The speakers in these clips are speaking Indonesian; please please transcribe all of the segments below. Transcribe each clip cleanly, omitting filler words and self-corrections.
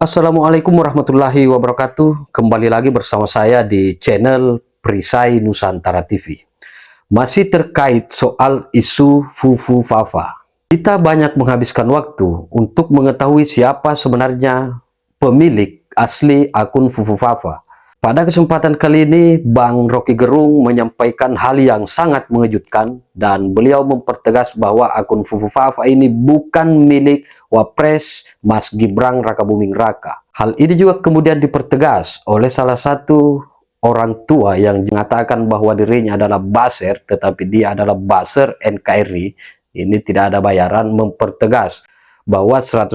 Assalamualaikum warahmatullahi wabarakatuh. Kembali lagi bersama saya di channel Perisai Nusantara TV. Masih terkait soal isu Fufu Fafa. Kita banyak menghabiskan waktu untuk mengetahui siapa sebenarnya pemilik asli akun Fufu Fafa. Pada kesempatan kali ini, Bang Rocky Gerung menyampaikan hal yang sangat mengejutkan dan beliau mempertegas bahwa akun Fufu Fafa ini bukan milik Wapres Mas Gibran Rakabuming Raka. Hal ini juga kemudian dipertegas oleh salah satu orang tua yang mengatakan bahwa dirinya adalah buzzer, tetapi dia adalah buzzer NKRI. Ini tidak ada bayaran, mempertegas bahwa 100%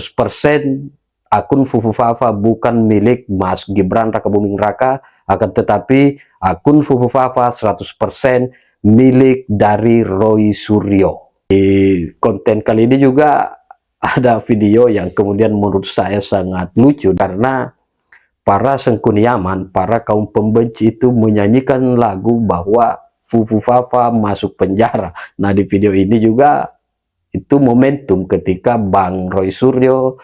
akun Fufu Fafa bukan milik Mas Gibran Rakabuming Raka, akan tetapi akun Fufu Fafa 100% milik dari Roy Suryo. Di konten kali ini juga ada video yang kemudian menurut saya sangat lucu karena para sengkuniaman, para kaum pembenci itu menyanyikan lagu bahwa Fufu Fafa masuk penjara. Nah, di video ini juga itu momentum ketika Bang Roy Suryo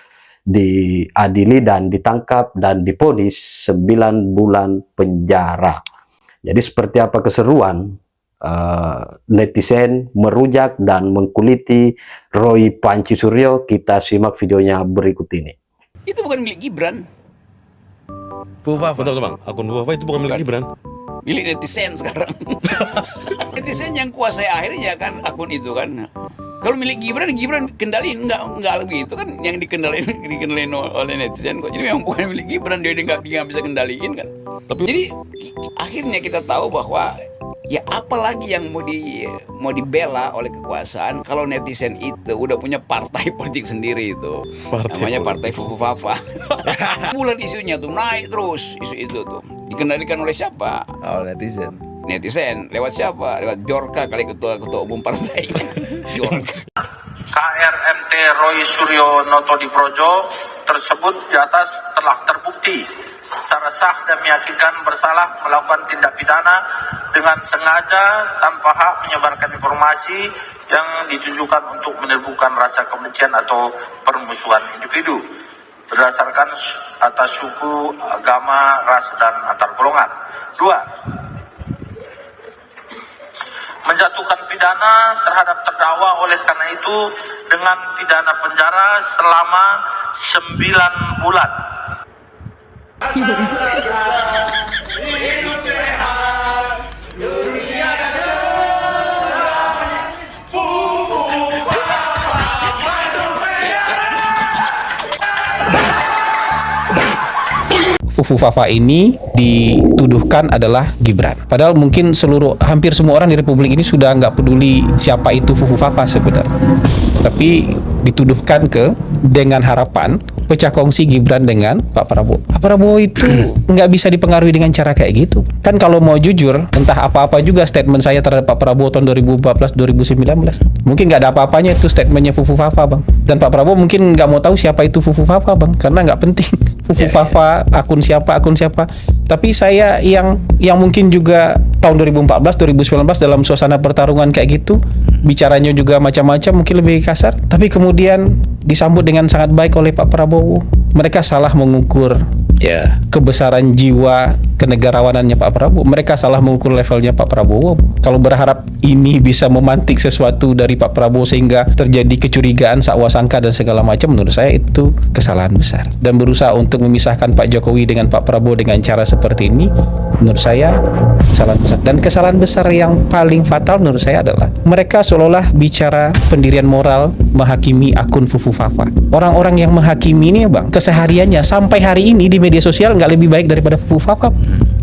diadili dan ditangkap dan divonis 9 bulan penjara. Jadi seperti apa keseruan netizen merujak dan mengkuliti Roy Panci Suryo? Kita simak videonya berikut ini. Itu bukan milik Gibran. Fufu Fafa. Betul bang, akun Fufu Fafa itu bukan milik Gibran. Milik netizen sekarang. Netizen yang kuasai akhirnya kan akun itu kan. Kalau milik Gibran kendaliin enggak lebih itu kan yang dikendaliin oleh netizen kok. Jadi memang bukan milik Gibran, dia nggak bisa kendaliin kan. Jadi akhirnya kita tahu bahwa ya apalagi yang mau dibela oleh kekuasaan kalau netizen itu udah punya partai politik sendiri itu. Namanya Partai Fufu Fafa. Bulan isunya tuh naik terus isu itu tuh. Dikendalikan oleh siapa? Oh, netizen. Netizen lewat siapa? Lewat Bjorka kali ketua umum partai. KRMT Roy Suryo Noto di Projo tersebut di atas telah terbukti secara sah dan meyakinkan bersalah melakukan tindak pidana dengan sengaja tanpa hak menyebarkan informasi yang ditujukan untuk menimbulkan rasa kebencian atau permusuhan individu berdasarkan atas suku, agama, ras, dan antar golongan. 2. Menjatuhkan pidana terhadap terdakwa oleh karena itu dengan pidana penjara selama 9 bulan. Fufu Fafa ini dituduhkan adalah Gibran. Padahal mungkin hampir semua orang di Republik ini sudah nggak peduli siapa itu Fufu Fafa sebenarnya. Tapi dituduhkan dengan harapan pecah kongsi Gibran dengan Pak Prabowo. Pak Prabowo itu nggak bisa dipengaruhi dengan cara kayak gitu. Kan kalau mau jujur, entah apa-apa juga statement saya terhadap Pak Prabowo tahun 2014-2019. Mungkin nggak ada apa-apanya itu statementnya Fufu Fafa, Bang. Dan Pak Prabowo mungkin nggak mau tahu siapa itu Fufu Fafa, Bang. Karena nggak penting. Fufu Fafa, akun siapa. Tapi saya yang mungkin juga tahun 2014-2019 dalam suasana pertarungan kayak gitu, bicaranya juga macam-macam, mungkin lebih kasar. Tapi kemudian disambut dengan sangat baik oleh Pak Prabowo. Mereka salah mengukur kebesaran jiwa kenegarawanannya Pak Prabowo. Mereka salah mengukur levelnya Pak Prabowo. Kalau berharap ini bisa memantik sesuatu dari Pak Prabowo sehingga terjadi kecurigaan, sakwasangka dan segala macam, menurut saya itu kesalahan besar. Dan berusaha untuk memisahkan Pak Jokowi dengan Pak Prabowo dengan cara seperti ini, menurut saya kesalahan besar. Dan kesalahan besar yang paling fatal menurut saya adalah mereka seolah-olah bicara pendirian moral menghakimi akun Fufu Fafa. Orang-orang yang menghakimi ini, Bang, kesehariannya sampai hari ini di media sosial nggak lebih baik daripada Fufu Fafa,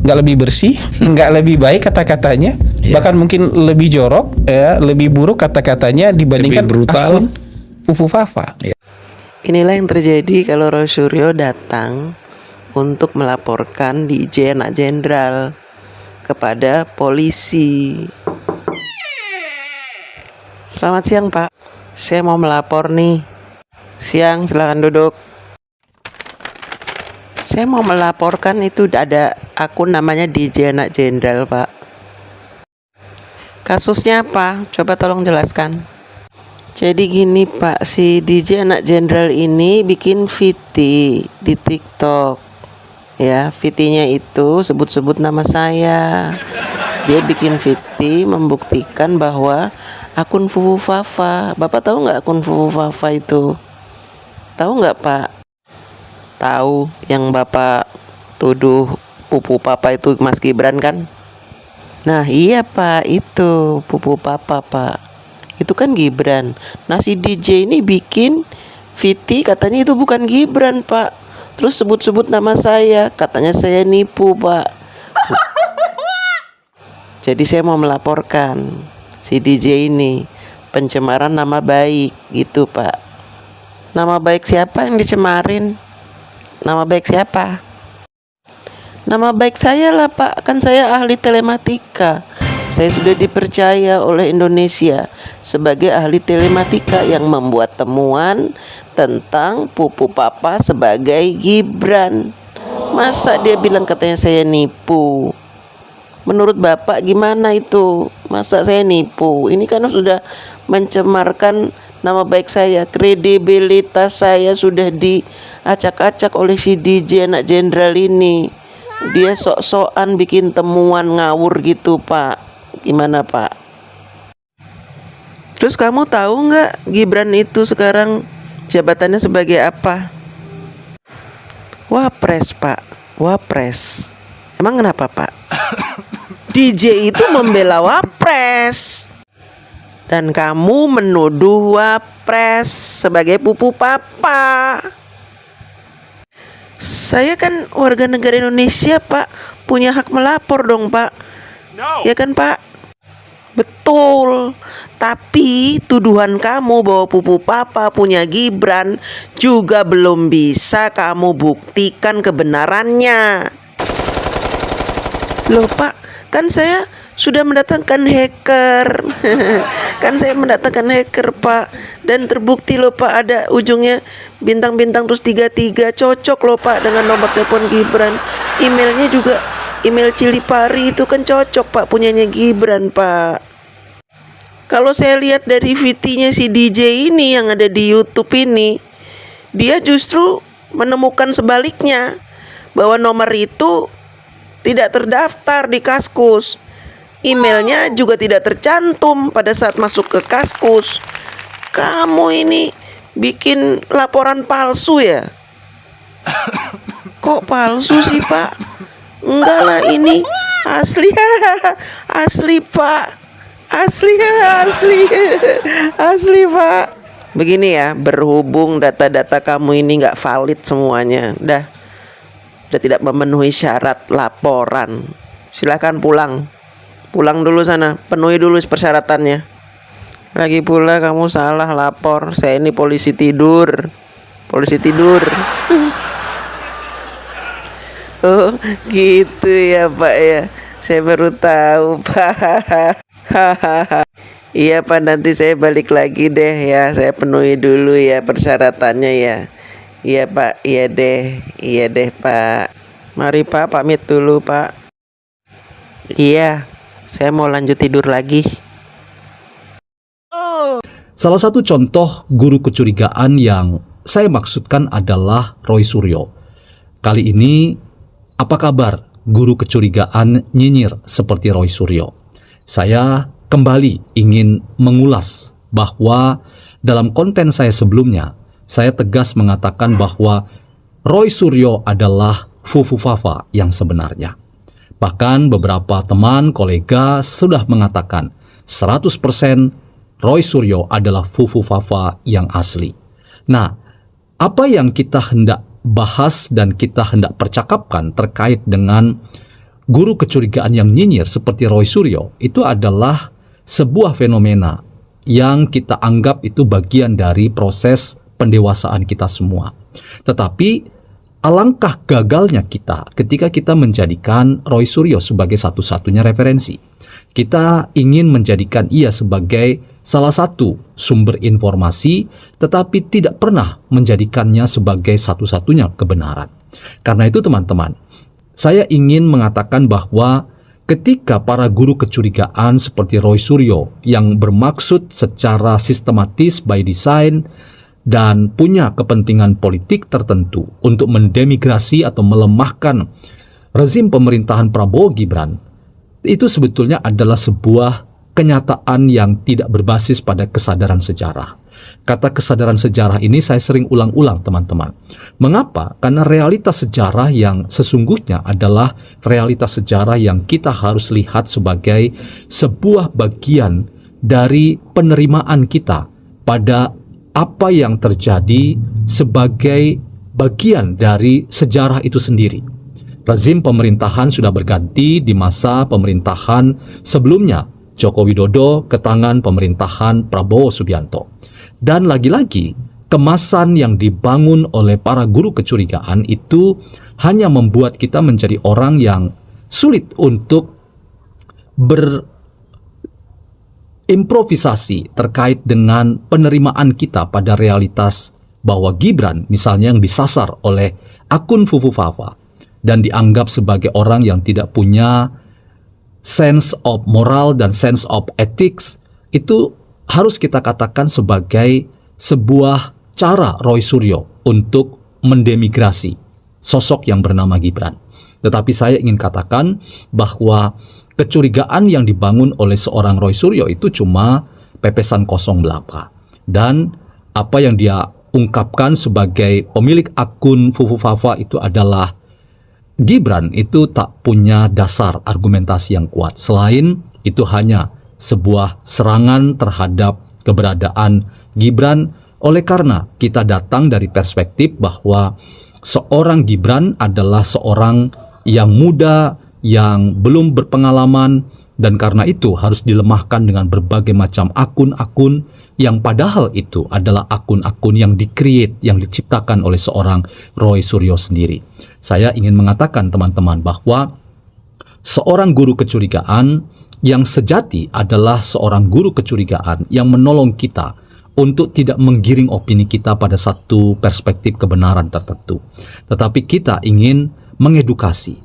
nggak lebih bersih, nggak lebih baik kata-katanya, bahkan mungkin lebih jorok, lebih buruk kata-katanya dibandingkan lebih brutal akun Fufu Fafa. Inilah yang terjadi kalau Roy Suryo datang untuk melaporkan DJ anak jenderal kepada polisi. Selamat siang, Pak. Saya mau melapor nih. Siang, silakan duduk. Saya mau melaporkan itu ada akun namanya DJ anak jenderal, Pak. Kasusnya apa? Coba tolong jelaskan. Jadi gini Pak, si DJ anak jenderal ini bikin VT di TikTok. Ya, VT-nya itu sebut-sebut nama saya. Dia bikin VT membuktikan bahwa akun Fufu Fafa. Bapak tahu nggak akun Fufu Fafa itu? Tahu nggak Pak? Tahu yang Bapak tuduh Pupu Papa itu Mas Gibran kan? Nah iya Pak, itu Pupu Papa Pak. Itu kan Gibran. Nah si DJ ini bikin VT katanya itu bukan Gibran Pak. Terus sebut-sebut nama saya, katanya saya nipu Pak. Jadi saya mau melaporkan si DJ ini pencemaran nama baik gitu Pak. Nama baik siapa yang dicemarin? Nama baik siapa? Nama baik saya lah Pak, kan saya ahli telematika. Saya sudah dipercaya oleh Indonesia sebagai ahli telematika yang membuat temuan tentang Pupu Papa sebagai Gibran. Masa dia bilang katanya saya nipu? Menurut Bapak gimana itu? Masa saya nipu? Ini kan sudah mencemarkan nama baik saya. Kredibilitas saya sudah diacak-acak oleh si DJ anak jenderal ini. Dia sok-sokan bikin temuan ngawur gitu Pak. Gimana Pak? Terus kamu tahu nggak Gibran itu sekarang jabatannya sebagai apa? Wapres Pak, Wapres. Emang kenapa Pak? DJ itu membela Wapres. Dan kamu menuduh Wapres sebagai Pupu Papa. Saya kan warga negara Indonesia Pak, punya hak melapor dong Pak. Ya kan Pak? Betul. Tapi tuduhan kamu bahwa Pupu Papa punya Gibran juga belum bisa kamu buktikan kebenarannya. Loh Pak, kan saya sudah mendatangkan hacker. Kan saya mendatangkan hacker Pak. Dan terbukti loh Pak, ada ujungnya bintang-bintang terus 33. Cocok loh Pak dengan nomor telepon Gibran. Emailnya juga email Cilipari, itu kan cocok Pak, punyanya Gibran Pak. Kalau saya lihat dari VT-nya si DJ ini yang ada di YouTube ini, dia justru menemukan sebaliknya, bahwa nomor itu tidak terdaftar di Kaskus. Emailnya juga tidak tercantum pada saat masuk ke Kaskus. Kamu ini bikin laporan palsu ya? Kok palsu sih Pak? Enggak lah, ini asli. Asli Pak. Asli Pak. Begini ya, berhubung data-data kamu ini nggak valid semuanya, udah tidak memenuhi syarat laporan, silakan pulang dulu sana, penuhi dulu persyaratannya. Lagi pula kamu salah lapor, saya ini polisi tidur. Oh gitu ya Pak ya, saya baru tahu Pak. Iya Pak, nanti saya balik lagi deh ya, saya penuhi dulu ya persyaratannya ya. Iya Pak, iya deh Pak. Mari Pak, pamit dulu Pak. Iya, saya mau lanjut tidur lagi. Salah satu contoh guru kecurigaan yang saya maksudkan adalah Roy Suryo. Kali ini, apa kabar guru kecurigaan nyinyir seperti Roy Suryo? Saya kembali ingin mengulas bahwa dalam konten saya sebelumnya, saya tegas mengatakan bahwa Roy Suryo adalah Fufu Fafa yang sebenarnya. Bahkan beberapa teman, kolega sudah mengatakan 100% Roy Suryo adalah Fufu Fafa yang asli. Nah, apa yang kita hendak bahas dan kita hendak percakapkan terkait dengan guru kecurigaan yang nyinyir seperti Roy Suryo, itu adalah sebuah fenomena yang kita anggap itu bagian dari proses pendewasaan kita semua. Tetapi alangkah gagalnya kita ketika kita menjadikan Roy Suryo sebagai satu-satunya referensi. Kita ingin menjadikan ia sebagai salah satu sumber informasi, tetapi tidak pernah menjadikannya sebagai satu-satunya kebenaran. Karena itu teman-teman, saya ingin mengatakan bahwa ketika para guru kecurigaan seperti Roy Suryo yang bermaksud secara sistematis by design dan punya kepentingan politik tertentu untuk mendemigrasi atau melemahkan rezim pemerintahan Prabowo Gibran, itu sebetulnya adalah sebuah kenyataan yang tidak berbasis pada kesadaran sejarah. Kata kesadaran sejarah ini saya sering ulang-ulang, teman-teman. Mengapa? Karena realitas sejarah yang sesungguhnya adalah realitas sejarah yang kita harus lihat sebagai sebuah bagian dari penerimaan kita pada apa yang terjadi sebagai bagian dari sejarah itu sendiri. Rezim pemerintahan sudah berganti di masa pemerintahan sebelumnya Joko Widodo ke tangan pemerintahan Prabowo Subianto. Dan lagi-lagi, kemasan yang dibangun oleh para guru kecurigaan itu hanya membuat kita menjadi orang yang sulit untuk berimprovisasi terkait dengan penerimaan kita pada realitas bahwa Gibran misalnya yang disasar oleh akun Fufu Fafa dan dianggap sebagai orang yang tidak punya sense of moral dan sense of ethics, itu harus kita katakan sebagai sebuah cara Roy Suryo untuk mendemigrasi sosok yang bernama Gibran. Tetapi saya ingin katakan bahwa kecurigaan yang dibangun oleh seorang Roy Suryo itu cuma pepesan kosong belaka. Dan apa yang dia ungkapkan sebagai pemilik akun Fufu Fafa itu adalah Gibran itu tak punya dasar argumentasi yang kuat. Selain itu hanya sebuah serangan terhadap keberadaan Gibran, oleh karena kita datang dari perspektif bahwa seorang Gibran adalah seorang yang muda, yang belum berpengalaman, dan karena itu harus dilemahkan dengan berbagai macam akun-akun yang padahal itu adalah akun-akun yang di-create, yang diciptakan oleh seorang Roy Suryo sendiri. Saya ingin mengatakan, teman-teman, bahwa seorang guru kecurigaan yang sejati adalah seorang guru kecurigaan yang menolong kita untuk tidak menggiring opini kita pada satu perspektif kebenaran tertentu. Tetapi kita ingin mengedukasi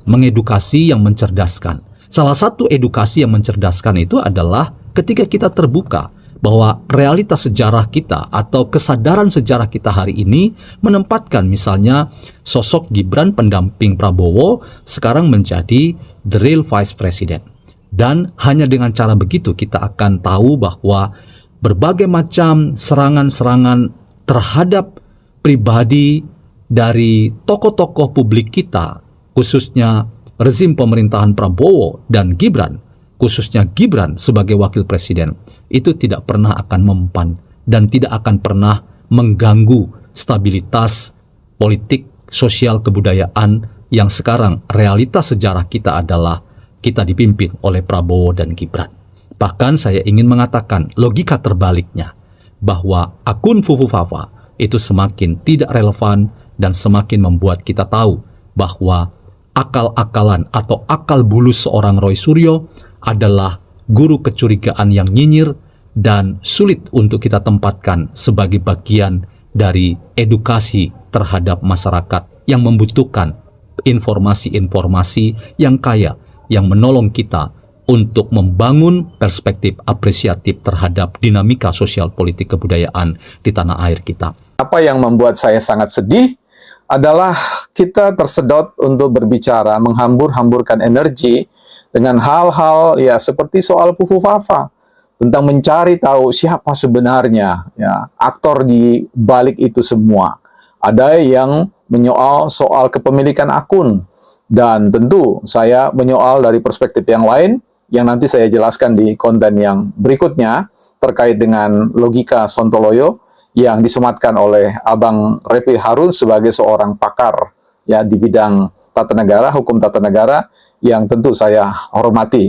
yang mencerdaskan. Salah satu edukasi yang mencerdaskan itu adalah ketika kita terbuka bahwa realitas sejarah kita atau kesadaran sejarah kita hari ini menempatkan misalnya sosok Gibran pendamping Prabowo sekarang menjadi the real vice president. Dan hanya dengan cara begitu kita akan tahu bahwa berbagai macam serangan-serangan terhadap pribadi dari tokoh-tokoh publik kita, khususnya rezim pemerintahan Prabowo dan Gibran, khususnya Gibran sebagai wakil presiden, itu tidak pernah akan mempan dan tidak akan pernah mengganggu stabilitas politik, sosial, kebudayaan yang sekarang realitas sejarah kita adalah kita dipimpin oleh Prabowo dan Gibran. Bahkan saya ingin mengatakan logika terbaliknya, bahwa akun Fufu Fafa itu semakin tidak relevan dan semakin membuat kita tahu bahwa akal-akalan atau akal bulus seorang Roy Suryo adalah guru kecurigaan yang nyinyir dan sulit untuk kita tempatkan sebagai bagian dari edukasi terhadap masyarakat yang membutuhkan informasi-informasi yang kaya, yang menolong kita untuk membangun perspektif apresiatif terhadap dinamika sosial politik kebudayaan di tanah air kita. Apa yang membuat saya sangat sedih adalah kita tersedot untuk berbicara, menghambur-hamburkan energi dengan hal-hal ya seperti soal Fufu Fafa, tentang mencari tahu siapa sebenarnya ya aktor di balik itu semua. Ada yang menyoal soal kepemilikan akun, dan tentu saya menyoal dari perspektif yang lain yang nanti saya jelaskan di konten yang berikutnya terkait dengan logika Sontoloyo yang disematkan oleh Abang Refli Harun sebagai seorang pakar ya di bidang tata negara, hukum tata negara yang tentu saya hormati.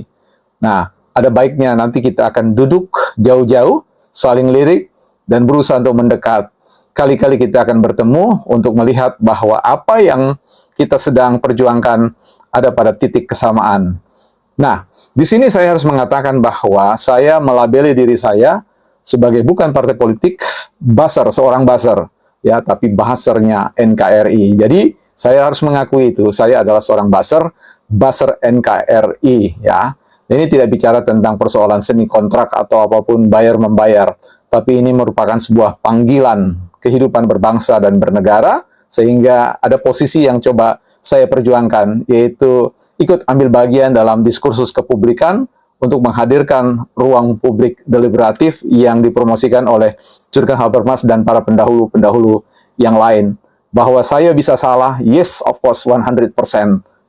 Nah, ada baiknya nanti kita akan duduk jauh-jauh, saling lirik dan berusaha untuk mendekat. Kali-kali kita akan bertemu untuk melihat bahwa apa yang kita sedang perjuangkan ada pada titik kesamaan. Nah, di sini saya harus mengatakan bahwa saya melabeli diri saya sebagai bukan partai politik, buzzer, seorang buzzer, ya, tapi buzzernya NKRI. Jadi, Saya harus mengakui itu. Saya adalah seorang buzzer NKRI, ya. Ini tidak bicara tentang persoalan semi kontrak atau apapun bayar-membayar, tapi ini merupakan sebuah panggilan kehidupan berbangsa dan bernegara, sehingga ada posisi yang coba saya perjuangkan, yaitu ikut ambil bagian dalam diskursus kepublikan untuk menghadirkan ruang publik deliberatif yang dipromosikan oleh Jurgen Habermas dan para pendahulu-pendahulu yang lain. Bahwa saya bisa salah, yes, of course, 100%.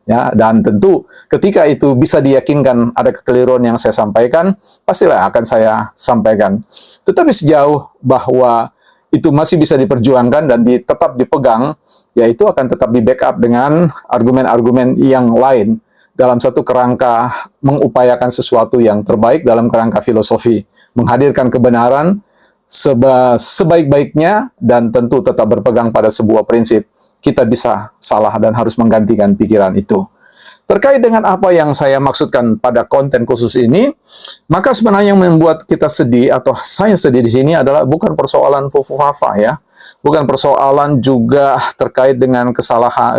Ya, dan tentu ketika itu bisa diyakinkan ada kekeliruan yang saya sampaikan, pastilah akan saya sampaikan. Tetapi sejauh bahwa itu masih bisa diperjuangkan dan tetap dipegang, ya itu akan tetap di-backup dengan argumen-argumen yang lain dalam satu kerangka mengupayakan sesuatu yang terbaik dalam kerangka filosofi, menghadirkan kebenaran sebaik-baiknya dan tentu tetap berpegang pada sebuah prinsip. Kita bisa salah dan harus menggantikan pikiran itu. Terkait dengan apa yang saya maksudkan pada konten khusus ini, maka sebenarnya yang membuat kita sedih atau saya sedih di sini adalah bukan persoalan Fufufafa, ya, bukan persoalan juga terkait dengan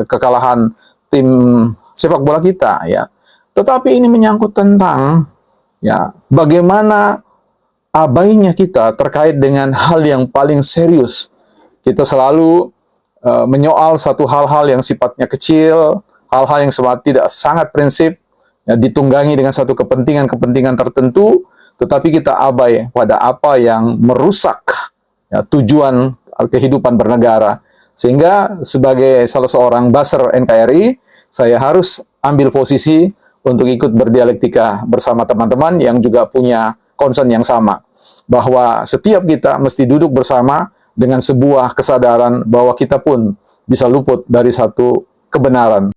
kekalahan tim sepak bola kita, ya, tetapi ini menyangkut tentang, ya, bagaimana abainya kita terkait dengan hal yang paling serius. Kita selalu menyoal satu hal-hal yang sifatnya kecil, hal-hal yang tidak sangat prinsip, ya, ditunggangi dengan satu kepentingan-kepentingan tertentu, tetapi kita abai pada apa yang merusak, ya, tujuan kehidupan bernegara. Sehingga sebagai salah seorang buzzer NKRI, saya harus ambil posisi untuk ikut berdialektika bersama teman-teman yang juga punya concern yang sama. Bahwa setiap kita mesti duduk bersama dengan sebuah kesadaran bahwa kita pun bisa luput dari satu kebenaran.